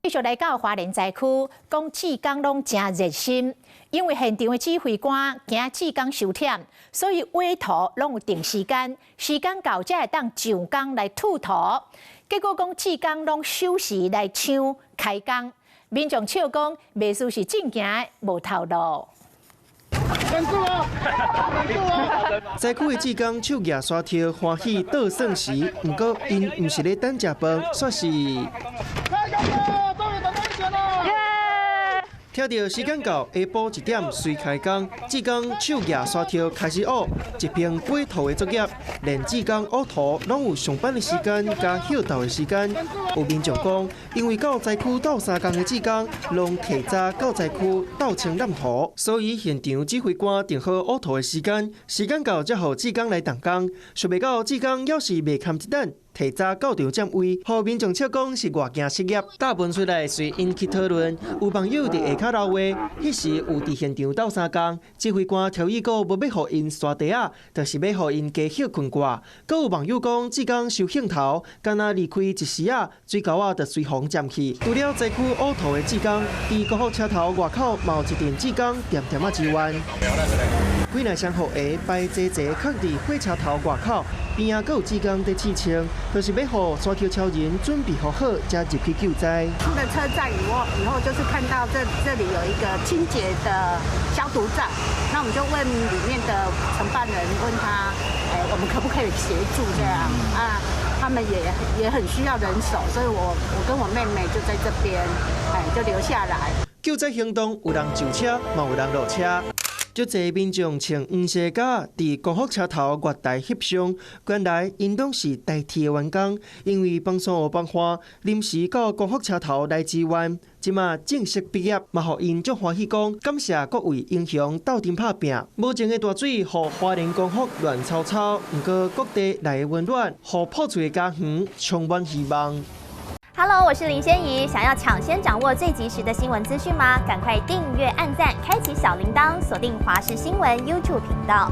继续来到花莲灾区，讲志工拢真热心，因为现场的指挥官惊志工受忝，所以委托拢有定时间，时间到才会当上工来吐土。结果讲志工拢守时来抢开工，民众笑讲袂输是正行的无头路。 灾区的志工手举沙条，欢喜倒算时，不过因唔是咧等食饭，煞是。听到时间到，下晡1点随开工，志工手举沙条开始学，一篇绘图的作业，连志工学图拢有上班的时间加休逗的时间。有民众讲，因为到灾区斗3工的志工，拢提早到灾区斗清染土，所以现场指挥官定好学图的时间，时间到才互志工来动工。想袂到志工要是袂堪一等。 提早到场占位，互民众笑讲是外境失业。大文出来随引起讨论，有网友伫下骹留话，迄时有伫现场斗3工，指挥官调意过无要互因刷地啊，就是要互因加休困挂。阁有网友讲，志工收兴头，敢若离开一时啊，水沟啊就随风占去。除了灾区乌土的志工，伫国福车头外口嘛有一阵志工点点啊支援。几内双护鞋摆齐齐徛伫火车头外口，边啊阁有志工在试穿。 就是要互沙丘超人准备好，才入去救灾。出了车站以后就是看到这里有一个清洁的消毒站，那我们就问里面的承办人，问他，我们可不可以协助这样啊？他们也很需要人手，所以我跟我妹妹就在这边，就留下来。救灾行动有人上车，嘛有人落车。 足侪民众穿黄色甲伫光复车头月台翕相，原来因拢是代替的员工，因为帮送有办法，临时到光复车头来支援。即马正式毕业，嘛互因足欢喜讲，感谢各位英雄斗阵拍拼。无情的大水，互花莲光复乱草草，毋过各地来的温暖，互破碎的家园充满希望。 Hello， 我是林仙怡。想要抢先掌握最及时的新闻资讯吗？赶快订阅、按赞、开启小铃铛，锁定华视新闻 YouTube 频道。